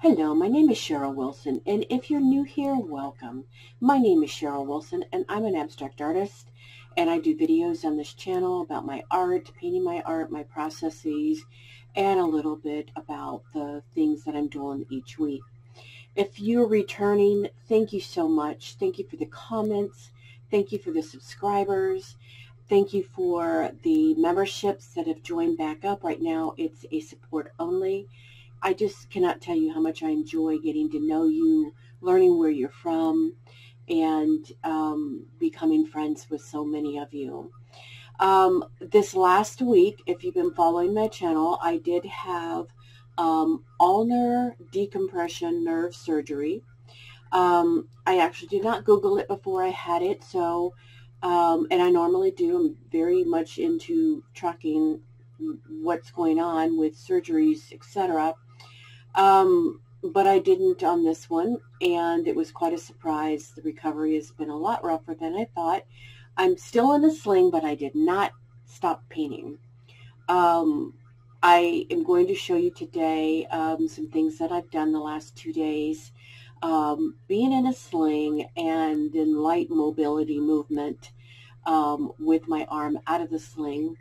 Hello, my name is Cheryl Wilson, and if you're new here, welcome. My name is Cheryl Wilson, and I'm an abstract artist, and I do videos on this channel about my art, painting my art, my processes, and a little bit about the things that I'm doing each week. If you're returning, thank you so much. Thank you for the comments. Thank you for the subscribers. Thank you for the memberships that have joined back up. Right now, it's a support only. I just cannot tell you how much I enjoy getting to know you, learning where you're from, and becoming friends with so many of you. This last week, if you've been following my channel, I did have ulnar decompression nerve surgery. I actually did not Google it before I had it, so, and I normally do. I'm very much into tracking what's going on with surgeries, etc. But I didn't on this one, and it was quite a surprise. The recovery has been a lot rougher than I thought. I'm still in a sling, but I did not stop painting. I am going to show you today some things that I've done the last 2 days, being in a sling and in light mobility movement with my arm out of the sling.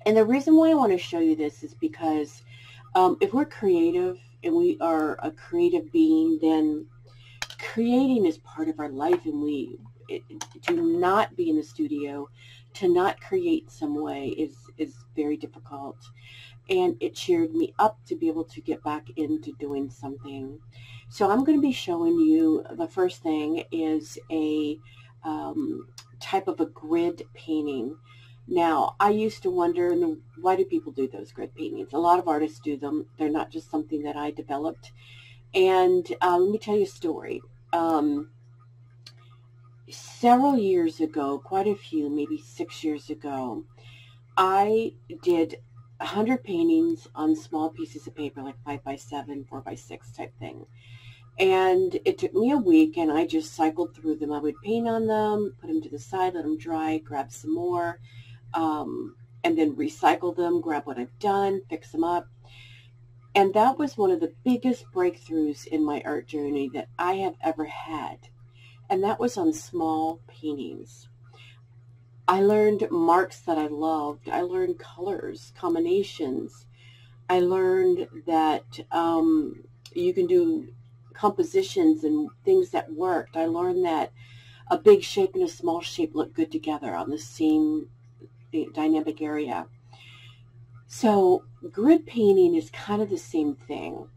And the reason why I want to show you this is because if we're creative and we are a creative being, then creating is part of our life, and to not be in the studio, to not create some way is very difficult. And it cheered me up to be able to get back into doing something. So I'm going to be showing you, the first thing is a type of a grid painting. Now, I used to wonder, why do people do those grid paintings? A lot of artists do them. They're not just something that I developed. And let me tell you a story. Several years ago, quite a few, maybe 6 years ago, I did 100 paintings on small pieces of paper, like 5x7, 4x6 type thing. And it took me a week, and I just cycled through them. I would paint on them, put them to the side, let them dry, grab some more, and then recycle them, grab what I've done, fix them up. And that was one of the biggest breakthroughs in my art journey that I have ever had. And that was on small paintings. I learned marks that I loved. I learned colors, combinations. I learned that you can do compositions and things that worked. I learned that a big shape and a small shape look good together on the same dynamic area. So grid painting is kind of the same thing.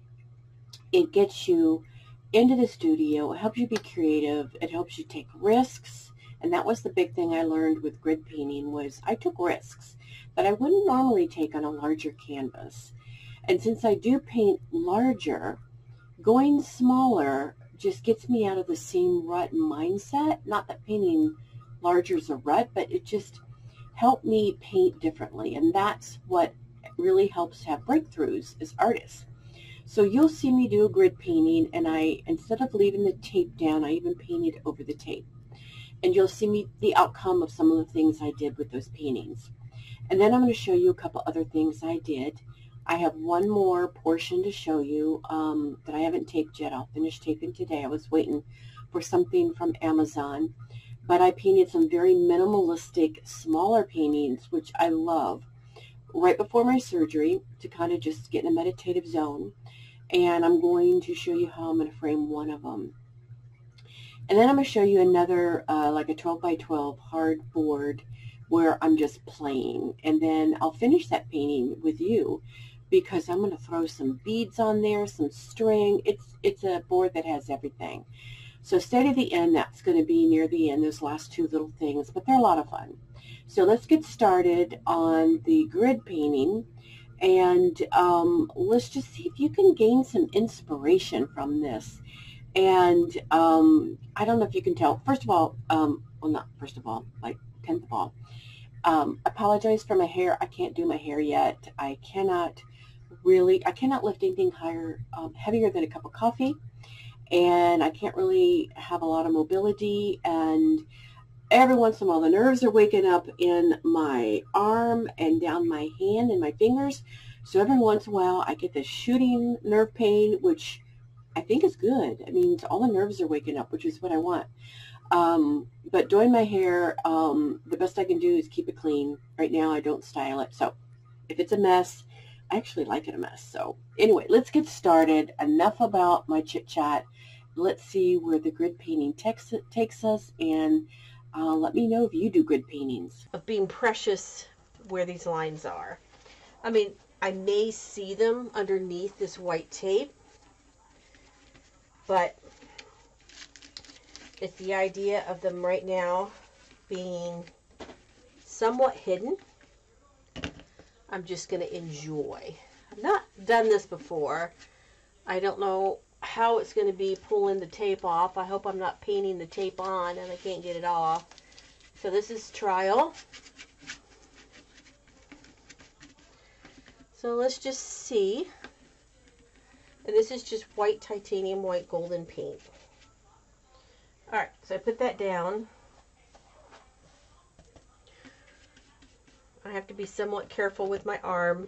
It gets you into the studio. It helps you be creative. It helps you take risks. And that was the big thing I learned with grid painting, was I took risks that I wouldn't normally take on a larger canvas. And since I do paint larger, going smaller just gets me out of the same rut mindset. Not that painting larger is a rut, but it just helped me paint differently. And that's what really helps have breakthroughs as artists. So you'll see me do a grid painting, and instead of leaving the tape down, I even painted over the tape. And you'll see me the outcome of some of the things I did with those paintings. And then I'm going to show you a couple other things I did. I have one more portion to show you that I haven't taped yet. I'll finish taping today. I was waiting for something from Amazon. But I painted some very minimalistic, smaller paintings, which I love, right before my surgery to kind of just get in a meditative zone. And I'm going to show you how I'm going to frame one of them. And then I'm going to show you another, like a 12 by 12 hard board where I'm just playing. And then I'll finish that painting with you, because I'm going to throw some beads on there, some string. It's a board that has everything. So stay to the end. That's going to be near the end, those last two little things, but they're a lot of fun. So let's get started on the grid painting, and let's just see if you can gain some inspiration from this. And I don't know if you can tell. First of all, well, not first of all, like 10th of all, apologize for my hair. I can't do my hair yet. I cannot lift anything heavier than a cup of coffee. And I can't really have a lot of mobility, and every once in a while the nerves are waking up in my arm and down my hand and my fingers. So every once in a while I get this shooting nerve pain, which I think is good. I mean, all the nerves are waking up, which is what I want. But doing my hair, the best I can do is keep it clean. Right now, I don't style it. So if it's a mess, I actually like it a mess. So anyway, let's get started. Enough about my chit chat. Let's see where the grid painting takes us, and let me know if you do grid paintings. Of being precious where these lines are. I mean, I may see them underneath this white tape, but it's the idea of them right now being somewhat hidden. I'm just going to enjoy. I've not done this before. I don't know how it's going to be pulling the tape off. I hope I'm not painting the tape on and I can't get it off. So this is trial. So let's just see. And this is just white titanium, white golden paint. Alright, so I put that down. I have to be somewhat careful with my arm.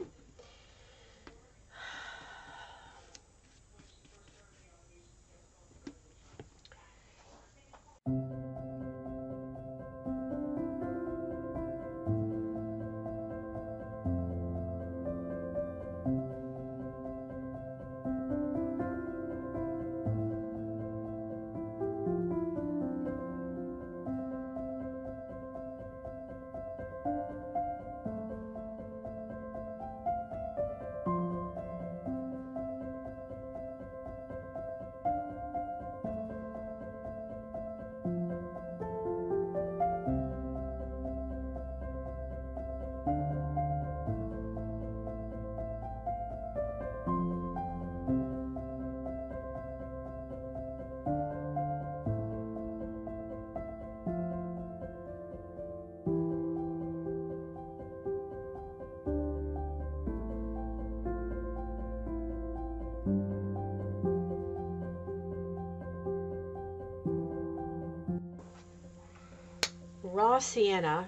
Raw sienna,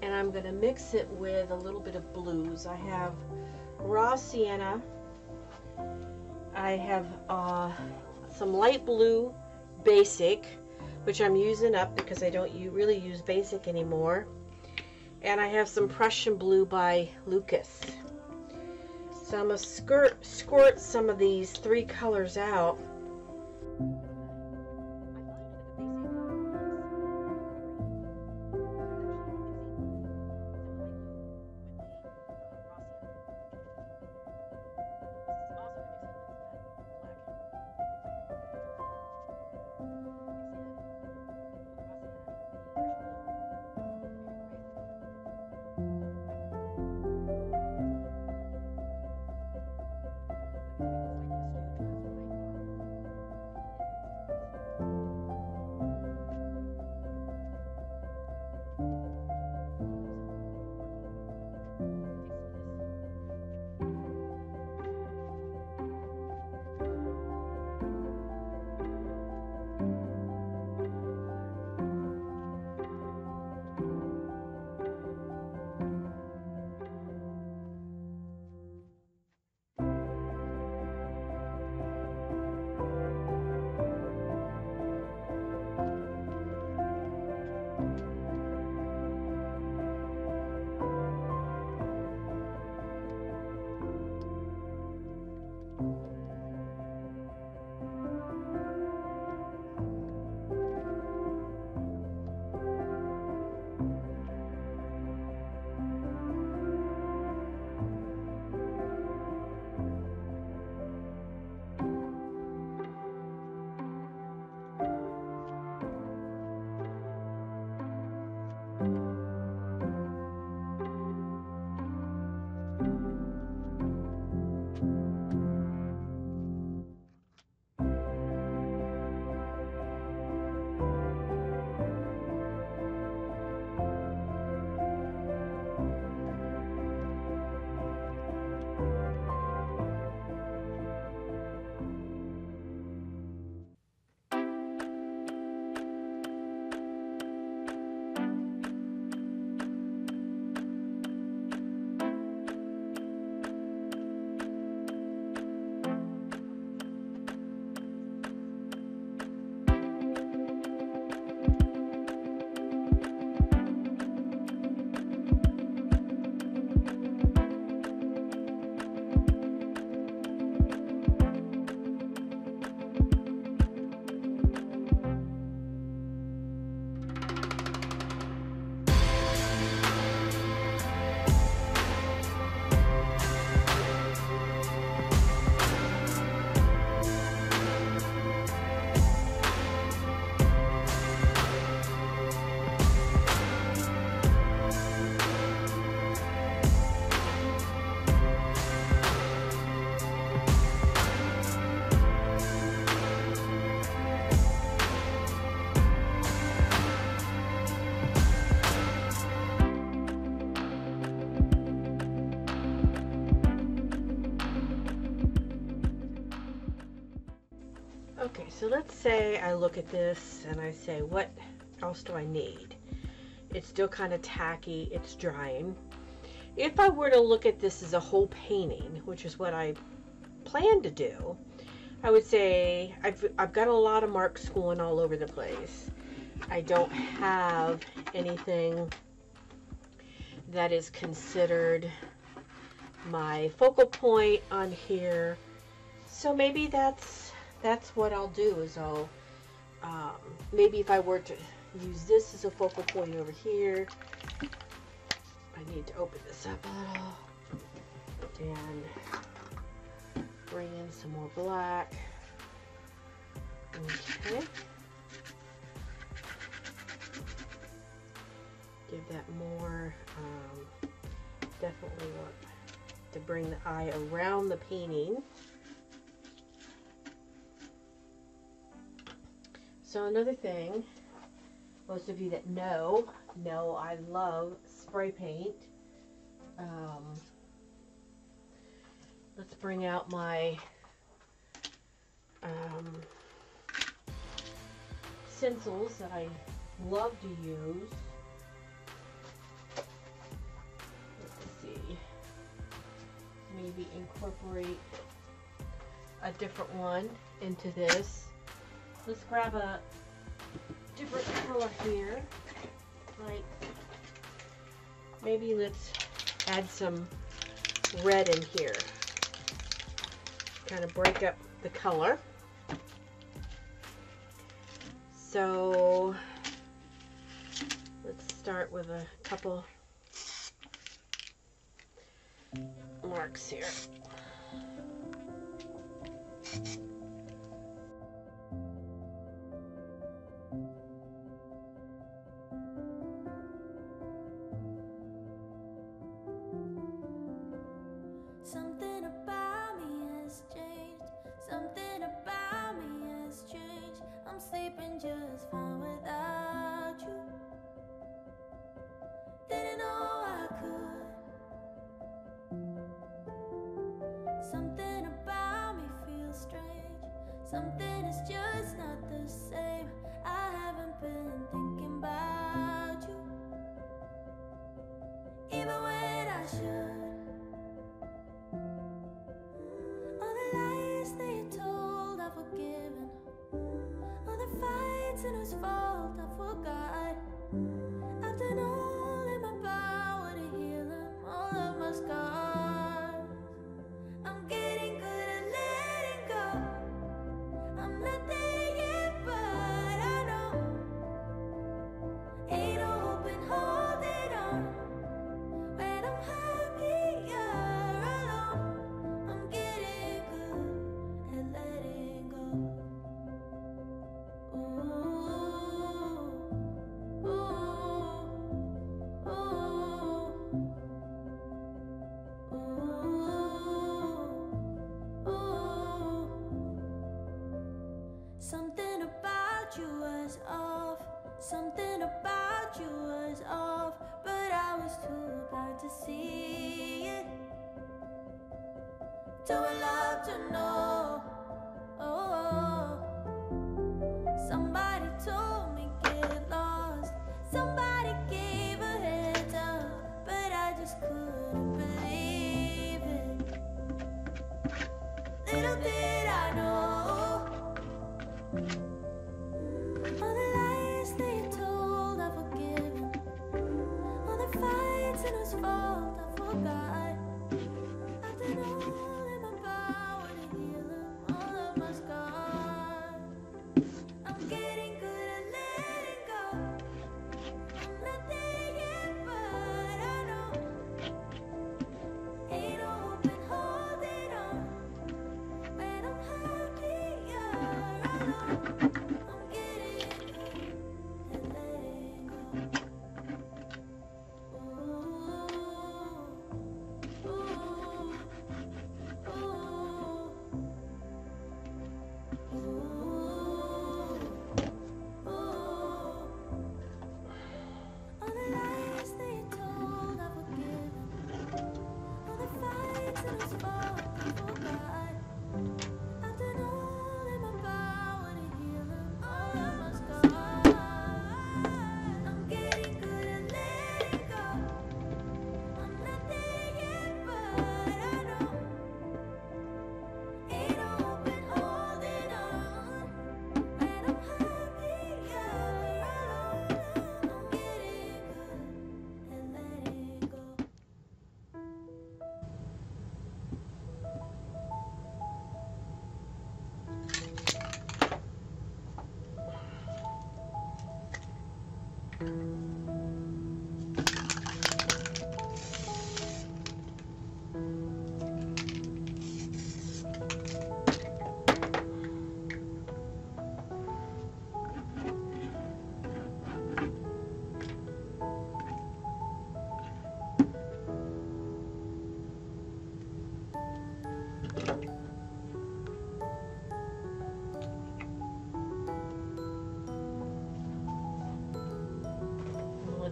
and I'm going to mix it with a little bit of blues. I have raw sienna, I have some light blue basic, which I'm using up because I don't really use basic anymore, and I have some Prussian blue by Lucas. So I'm going to squirt some of these three colors out. Okay, so let's say I look at this and I say, what else do I need? It's still kind of tacky, it's drying. If I were to look at this as a whole painting, which is what I plan to do, I would say I've got a lot of marks going all over the place. I don't have anything that is considered my focal point on here. So maybe that's what I'll do, is I'll maybe if I were to use this as a focal point over here, I need to open this up a little and bring in some more black. Okay. Give that more, definitely want to bring the eye around the painting. So another thing, most of you that know I love spray paint. Let's bring out my stencils that I love to use. Let's see, maybe incorporate a different one into this. Let's grab a different color here. Like, maybe let's add some red in here. Kind of break up the color. So let's start with a couple marks here. Something about me has changed. Something about me has changed. I'm sleeping just fine without you. Didn't know I could. Something about me feels strange. Something is just not the same. I haven't been thinking about you, even when I should. All the lies that you told, I've forgiven. All the fights and whose fault I forgot. I've done all in my power to heal them, all of my scars. I'm getting good at letting go. I'm not there yet, but I know ain't no hope in holding on when I'm happier alone. I'm getting good at letting go. Ooh, ooh, ooh, ooh, ooh. Something about you was off. Something about you was off, but I was too blind to see it. Too in love to know. Oh, somebody told me get lost. Somebody gave a heads up, but I just couldn't believe it. Little did I know, all the lies that you told, I've forgiven. All the fights and whose fault I forgot. I've done all in my power to heal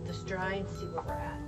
this dry and see where we're at.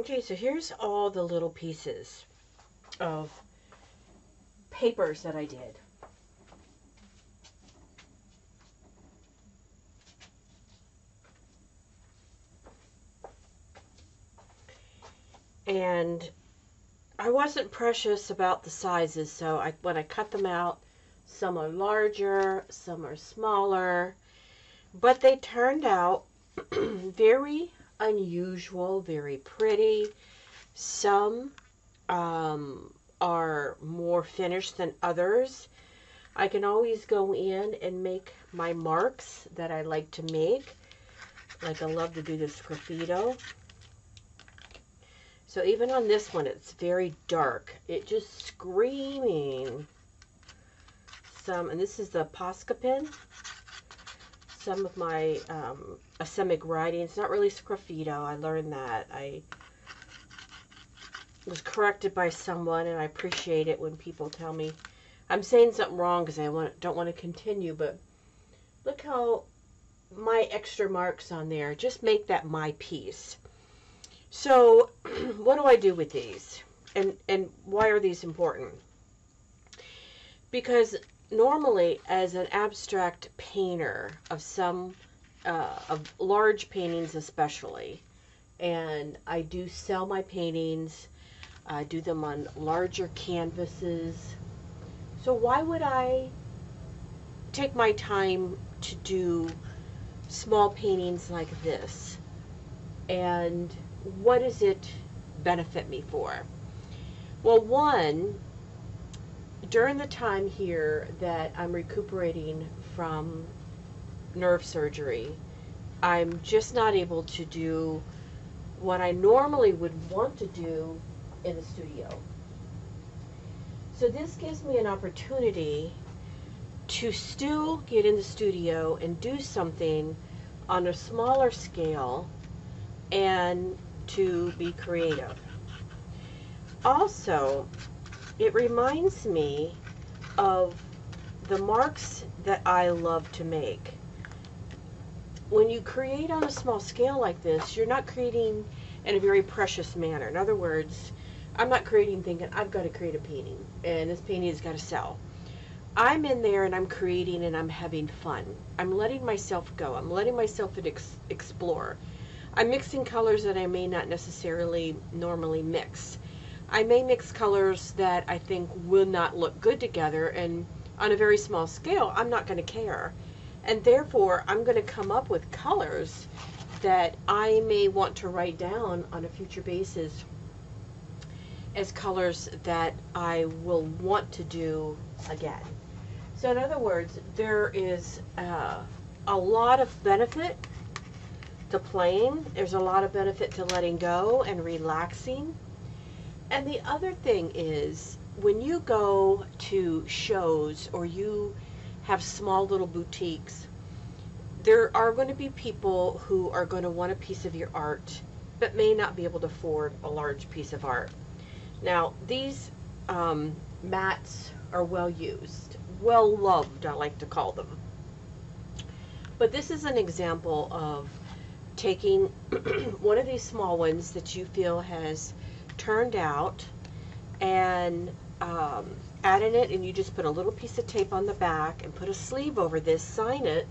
Okay, so here's all the little pieces of papers that I did. And I wasn't precious about the sizes, so when I cut them out, some are larger, some are smaller, but they turned out very unusual, very pretty. Some are more finished than others. I can always go in and make my marks that I like to make. Like I love to do this graffito. So even on this one, it's very dark. It just screaming some, and this is the Posca pen. Some of my asemic writing. It's not really graffito. I learned that. I was corrected by someone, and I appreciate it when people tell me I'm saying something wrong because I don't want to continue. But look how my extra marks on there. Just make that my piece. So what do I do with these? And why are these important? Because normally, as an abstract painter of of large paintings especially, and I do sell my paintings, I do them on larger canvases. So why would I take my time to do small paintings like this? And what does it benefit me for? Well, one, during the time here that I'm recuperating from nerve surgery, I'm just not able to do what I normally would want to do in the studio. So this gives me an opportunity to still get in the studio and do something on a smaller scale and to be creative. Also, it reminds me of the marks that I love to make. When you create on a small scale like this, you're not creating in a very precious manner. In other words, I'm not creating thinking, I've got to create a painting, and this painting has got to sell. I'm in there and I'm creating and I'm having fun. I'm letting myself go. I'm letting myself explore. I'm mixing colors that I may not necessarily normally mix. I may mix colors that I think will not look good together, and on a very small scale, I'm not going to care. And therefore, I'm going to come up with colors that I may want to write down on a future basis as colors that I will want to do again. So in other words, there is a lot of benefit to playing. There's a lot of benefit to letting go and relaxing. And the other thing is, when you go to shows or you have small little boutiques, there are going to be people who are going to want a piece of your art but may not be able to afford a large piece of art. Now, these mats are well used, well loved, I like to call them. But this is an example of taking one of these small ones that you feel has turned out and adding it, and you just put a little piece of tape on the back and put a sleeve over this, sign it,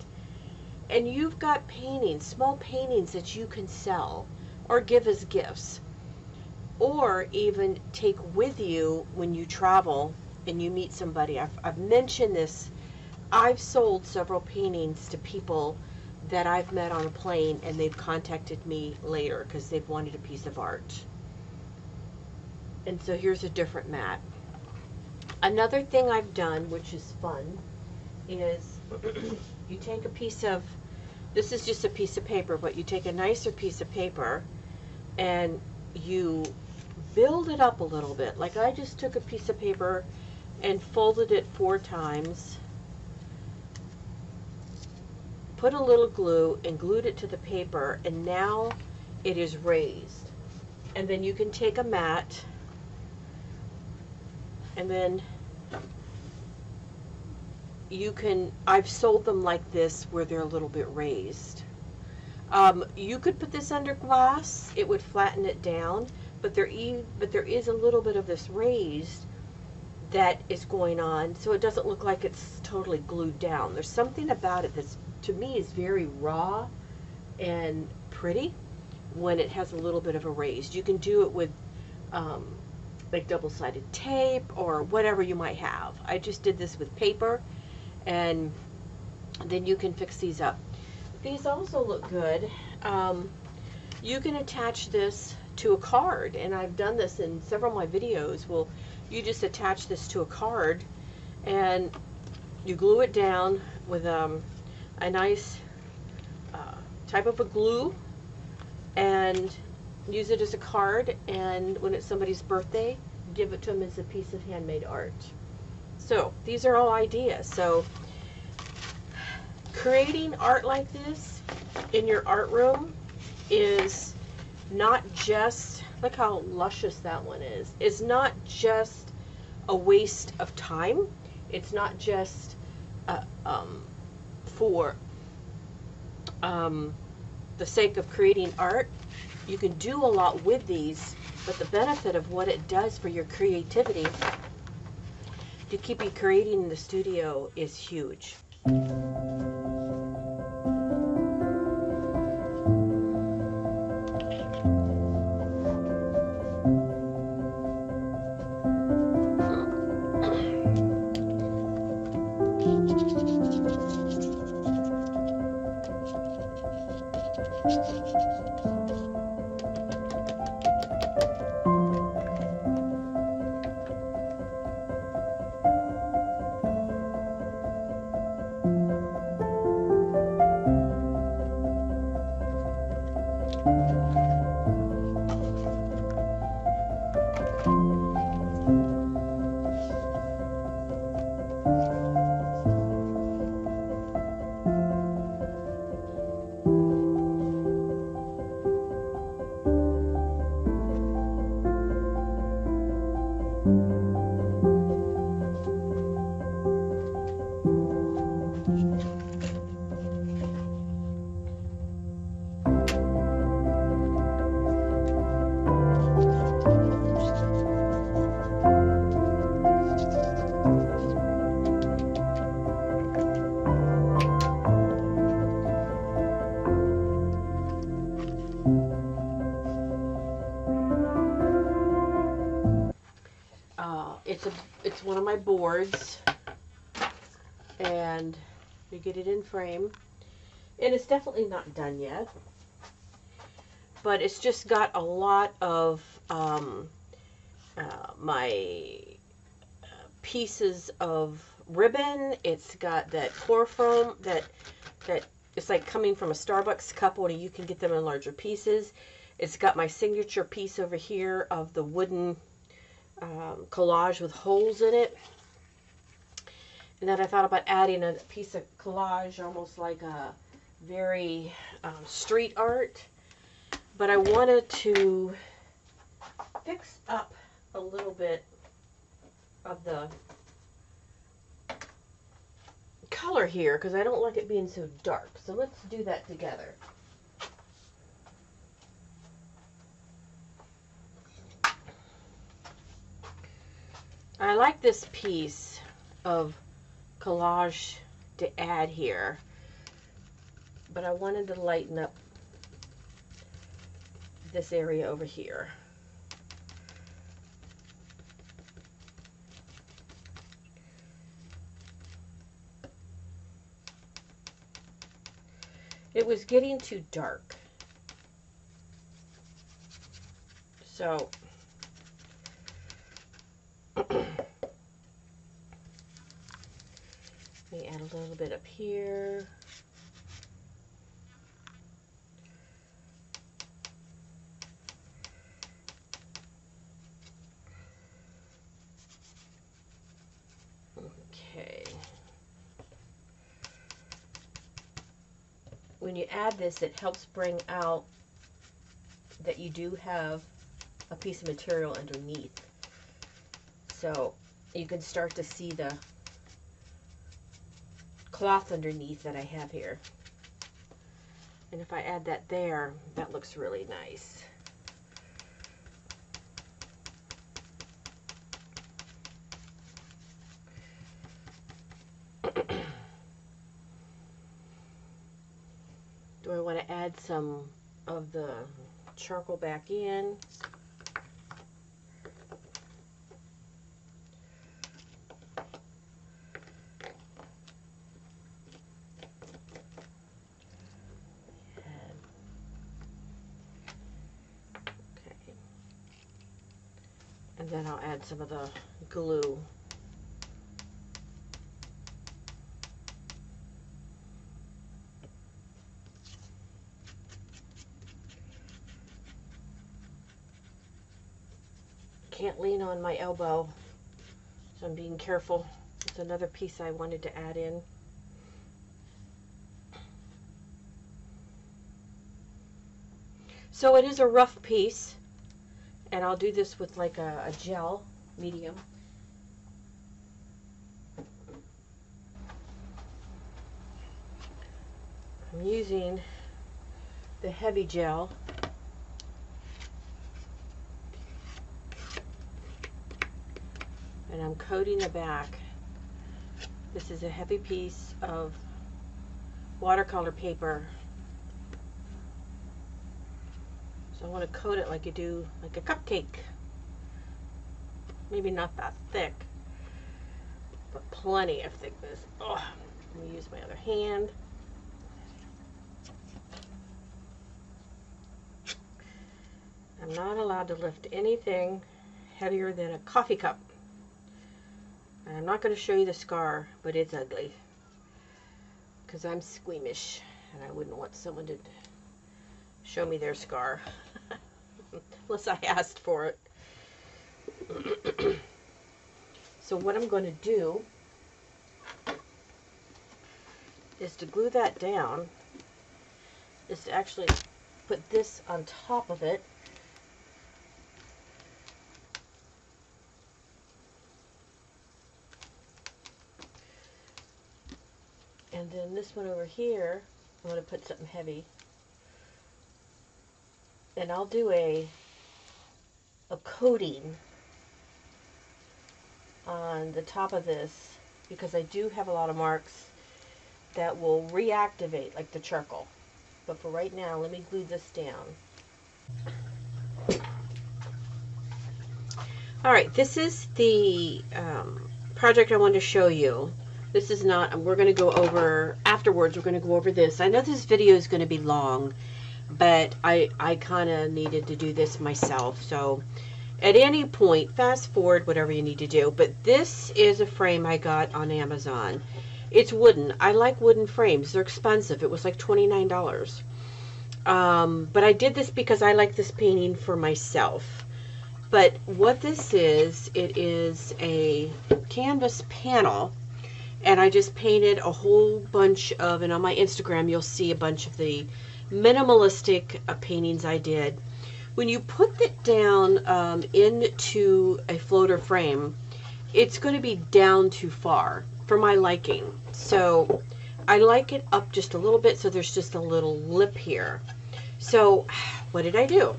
and you've got paintings, small paintings that you can sell or give as gifts, or even take with you when you travel and you meet somebody. I've mentioned this. I've sold several paintings to people that I've met on a plane, and they've contacted me later because they've wanted a piece of art. And so here's a different mat. Another thing I've done, which is fun, is you take a piece of, this is just a piece of paper, but you take a nicer piece of paper and you build it up a little bit. Like I just took a piece of paper and folded it 4 times, put a little glue and glued it to the paper, and now it is raised. And then you can take a mat, and then you can, I've sold them like this where they're a little bit raised. You could put this under glass, it would flatten it down, but there is a little bit of this raised that is going on, so it doesn't look like it's totally glued down. There's something about it that's, to me, is very raw and pretty when it has a little bit of a raised. You can do it with like double-sided tape or whatever you might have. I just did this with paper, and then you can fix these up. These also look good. You can attach this to a card, and I've done this in several of my videos. Well, you just attach this to a card and you glue it down with a nice type of a glue and use it as a card, and when it's somebody's birthday, give it to them as a piece of handmade art. So these are all ideas. So creating art like this in your art room is not just, look how luscious that one is. It's not just a waste of time. It's not just for the sake of creating art. You can do a lot with these, but the benefit of what it does for your creativity to keep you creating in the studio is huge. It's one of my boards, and you get it in frame, and it's definitely not done yet, but it's just got a lot of my pieces of ribbon. It's got that core foam that it's like coming from a Starbucks cup, only you can get them in larger pieces. It's got my signature piece over here of the wooden collage with holes in it. And then I thought about adding a piece of collage, almost like a very street art. But I wanted to fix up a little bit of the color here because I don't like it being so dark. So let's do that together. I like this piece of collage to add here, but I wanted to lighten up this area over here. It was getting too dark, so let me add a little bit up here. Okay. When you add this, it helps bring out that you do have a piece of material underneath. So you can start to see the cloth underneath that I have here. And if I add that there, that looks really nice. want to add some of the charcoal back in. And then I'll add some of the glue. Can't lean on my elbow, so I'm being careful. It's another piece I wanted to add in. So it is a rough piece, and I'll do this with like a gel, medium. I'm using the heavy gel. And I'm coating the back. This is a heavy piece of watercolor paper. So I want to coat it like you do like a cupcake. Maybe not that thick, but plenty of thickness. Oh, let me use my other hand. I'm not allowed to lift anything heavier than a coffee cup. And I'm not going to show you the scar, but it's ugly. Because I'm squeamish, and I wouldn't want someone to show me their scar. Unless I asked for it. So what I'm going to do is to glue that down, is to actually put this on top of it. And then this one over here, I'm going to put something heavy. And I'll do a coating on the top of this, because I do have a lot of marks that will reactivate like the charcoal. But for right now, let me glue this down. Alright, this is the project I wanted to show you. This is not, we're going to go over, afterwards we're going to go over this. I know this video is going to be long, but I kind of needed to do this myself. So at any point, fast forward, whatever you need to do. But this is a frame I got on Amazon. It's wooden. I like wooden frames. They're expensive. It was like $29. But I did this because I like this painting for myself. But what this is, it is a canvas panel. And I just painted a whole bunch of, and on my Instagram you'll see a bunch of the minimalistic paintings I did. When you put it down into a floater frame, it's going to be down too far for my liking. So I like it up just a little bit, so there's just a little lip here. So what did I do?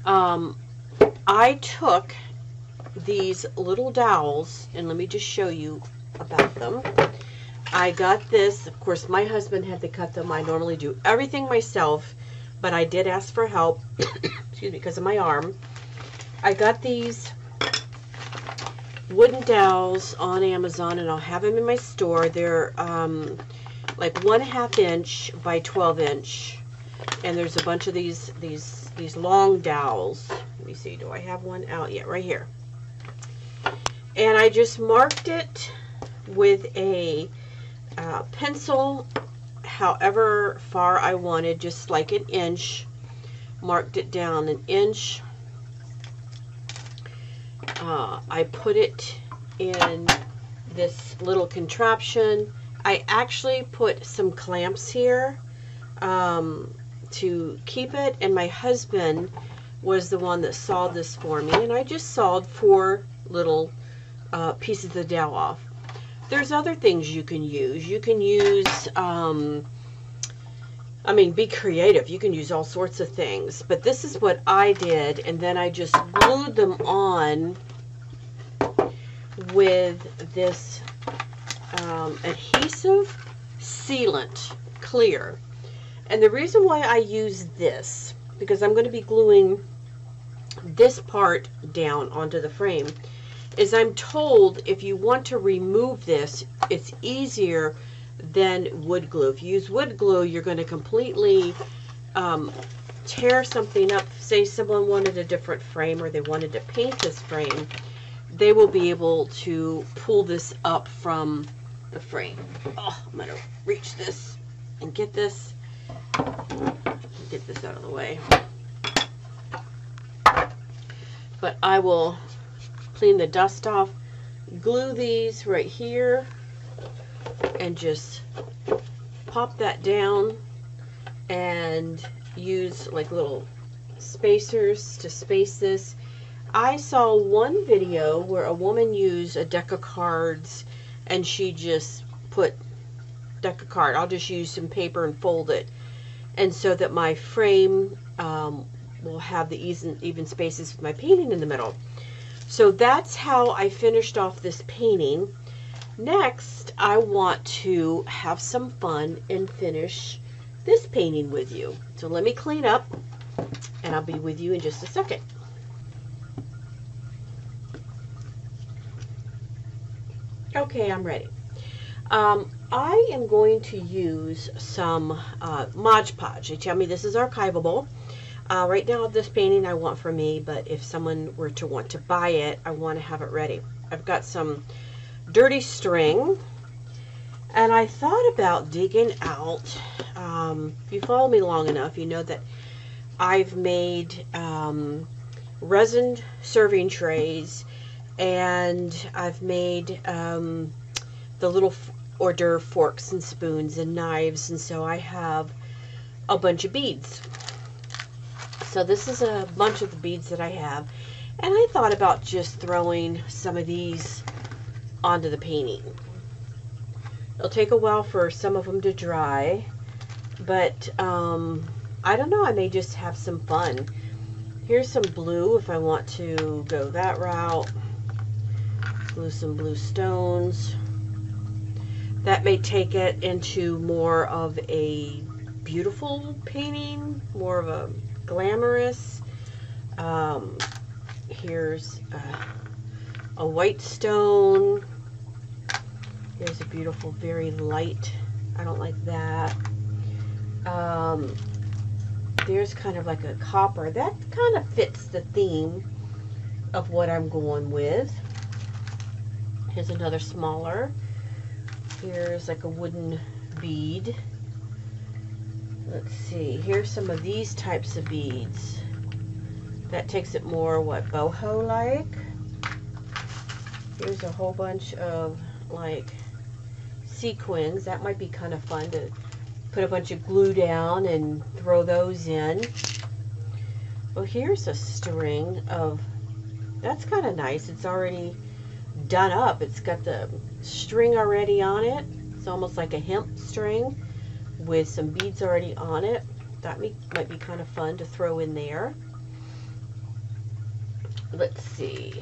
I took these little dowels, and let me just show you about them. I got this, of course my husband had to cut them. I normally do everything myself, but I did ask for help excuse me, because of my arm. I got these wooden dowels on Amazon, and I'll have them in my store. They're like 1/2 inch by 12 inch, and there's a bunch of these long dowels. Let me see, do I have one out yet? Right here. And I just marked it with a pencil however far I wanted, just like an inch. Marked it down an inch. I put it in this little contraption. I actually put some clamps here to keep it, and my husband was the one that sawed this for me, and I just sawed 4 little pieces of the dowel off. There's other things you can use. You can use, I mean, be creative. You can use all sorts of things. But this is what I did, and then I just glued them on with this adhesive sealant, clear. And the reason why I use this, because I'm going to be gluing this part down onto the frame, is I'm told if you want to remove this, it's easier than wood glue. If you use wood glue, you're going to completely tear something up. Say someone wanted a different frame or they wanted to paint this frame, they will be able to pull this up from the frame. Oh, I'm going to reach this and get this out of the way. But I will clean the dust off, glue these right here, and just pop that down and use like little spacers to space this. I saw one video where a woman used a deck of cards and she just put deck of card. I'll just use some paper and fold it, and so that my frame will have the even spaces with my painting in the middle. So that's how I finished off this painting. Next, I want to have some fun and finish this painting with you. So let me clean up and I'll be with you in just a second. Okay, I'm ready. I am going to use some Mod Podge. They tell me this is archivable. Right now, this painting I want for me, but if someone were to want to buy it, I want to have it ready. I've got some dirty string, and I thought about digging out, if you follow me long enough, you know that I've made resin serving trays, and I've made the little hors d'oeuvre forks and spoons and knives, and so I have a bunch of beads. So this is a bunch of the beads that I have, and I thought about just throwing some of these onto the painting. It'll take a while for some of them to dry, but I don't know, I may just have some fun. Here's some blue if I want to go that route. Glue some blue stones. That may take it into more of a beautiful painting, more of a glamorous. Here's a white stone. Here's a beautiful, very light. I don't like that. There's kind of like a copper. That kind of fits the theme of what I'm going with. Here's another smaller. Here's like a wooden bead. Let's see. Here's some of these types of beads. That takes it more, what, boho-like. Here's a whole bunch of like sequins. That might be kind of fun to put a bunch of glue down and throw those in. Well, here's a string of, that's kind of nice. It's already done up. It's got the string already on it. It's almost like a hemp string with some beads already on it. That might be kind of fun to throw in there. Let's see.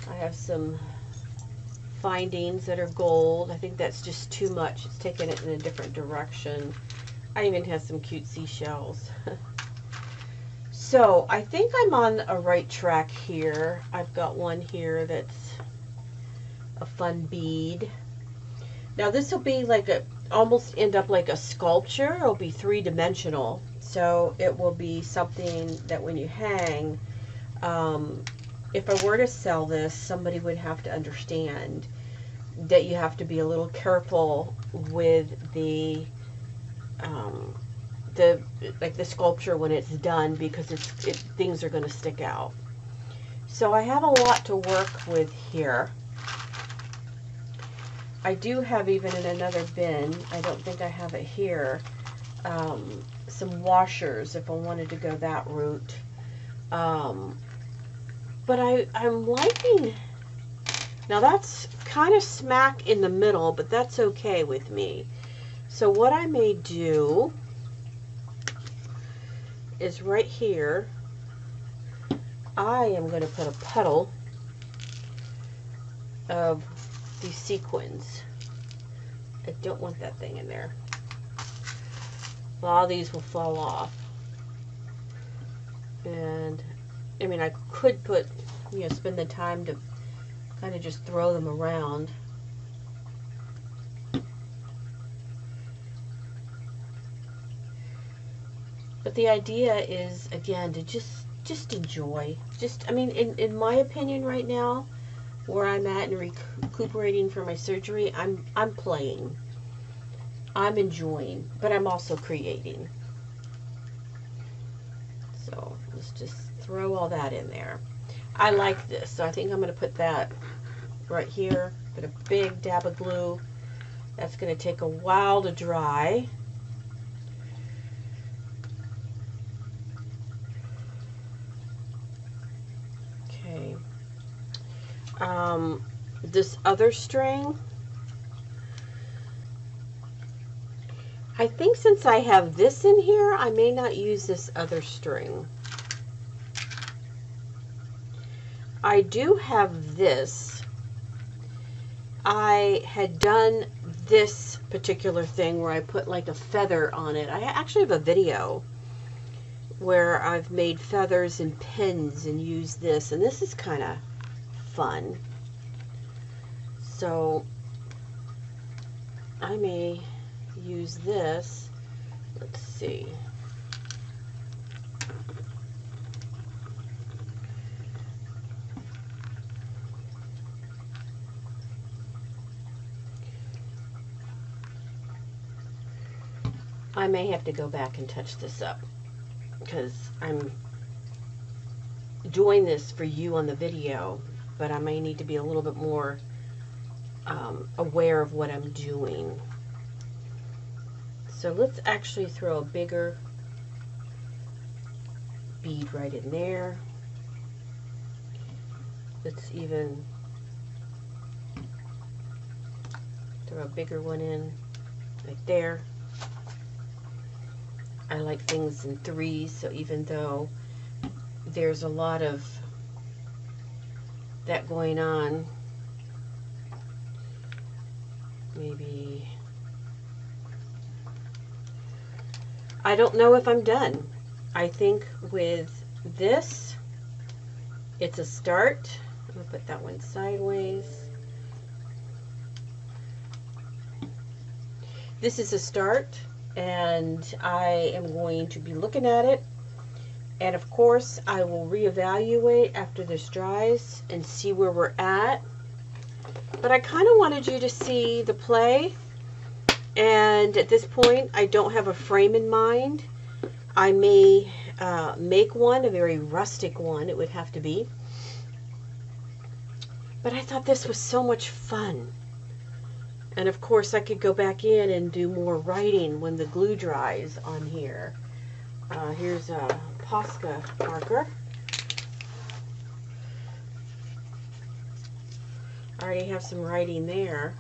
I have some findings that are gold. I think that's just too much. It's taking it in a different direction. I even have some cute seashells. So I think I'm on a right track here. I've got one here that's a fun bead. Now this will be like a, almost end up like a sculpture. It'll be three-dimensional. So it will be something that when you hang, if I were to sell this, somebody would have to understand that you have to be a little careful with the sculpture when it's done, because things are going to stick out. So I have a lot to work with here. I do have, even in another bin, I don't think I have it here, some washers if I wanted to go that route. But I'm liking, now that's kind of smack in the middle, but that's okay with me. So what I may do is right here, I am going to put a puddle of these sequins I don't want that thing in there. A lot of these will fall off. And, I mean, I could put, you know, spend the time to kind of just throw them around. But the idea is, again, to just enjoy. I mean, in my opinion right now, where I'm at and recuperating from my surgery, I'm playing. I'm enjoying, but I'm also creating. So let's just throw all that in there. I like this, so I think I'm going to put that right here. Put a big dab of glue. That's going to take a while to dry. Okay. This other string, I think since I have this in here, I may not use this other string. I do have this. I had done this particular thing where I put like a feather on it. I actually have a video where I've made feathers and pins and used this, and this is kind of fun. So I may use this. Let's see. I may have to go back and touch this up because I'm doing this for you on the video, but I may need to be a little bit more aware of what I'm doing. So let's actually throw a bigger bead right in there. Let's even throw a bigger one in right there. I like things in threes, so even though there's a lot of that going on, maybe, I don't know if I'm done. I think with this, it's a start. I'm going to put that one sideways. This is a start, and I am going to be looking at it. And of course, I will reevaluate after this dries and see where we're at. But I kind of wanted you to see the play. And at this point, I don't have a frame in mind. I may make one, a very rustic one, it would have to be. But I thought this was so much fun. And of course, I could go back in and do more writing when the glue dries on here. Here's a Posca marker. I already have some writing there.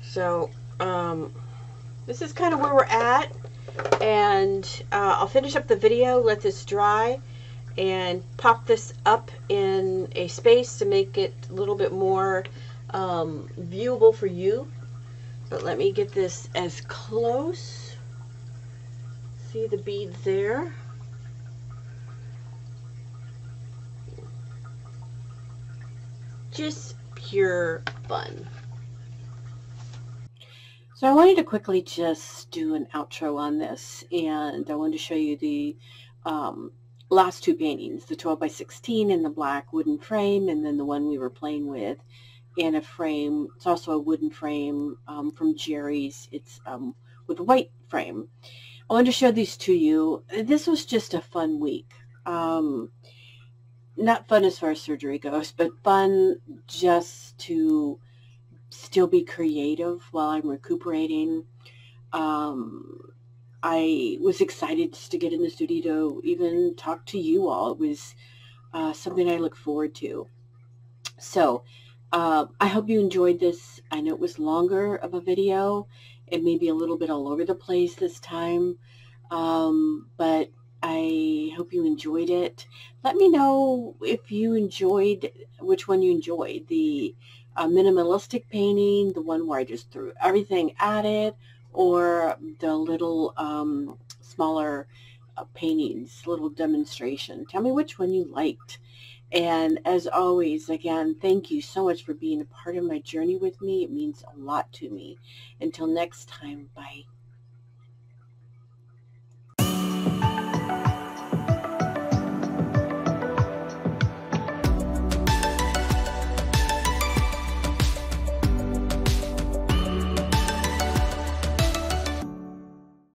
So, this is kind of where we're at. And I'll finish up the video, let this dry, and pop this up in a space to make it a little bit more viewable for you. But let me get this as close. See the beads there? Just pure fun. So I wanted to quickly just do an outro on this, and I wanted to show you the last two paintings, the 12 by 16 in the black wooden frame, and then the one we were playing with in a frame. It's also a wooden frame from Jerry's. It's with a white frame. I wanted to show these to you. This was just a fun week. Not fun as far as surgery goes, but fun just to still be creative while I'm recuperating. I was excited just to get in the studio to even talk to you all. It was something I look forward to. So I hope you enjoyed this. I know it was longer of a video. It may be a little bit all over the place this time, but I hope you enjoyed it. Let me know if you enjoyed, which one you enjoyed, the minimalistic painting, the one where I just threw everything at it, or the little smaller paintings, little demonstration. Tell me which one you liked. And as always, again, thank you so much for being a part of my journey with me. It means a lot to me. Until next time, bye.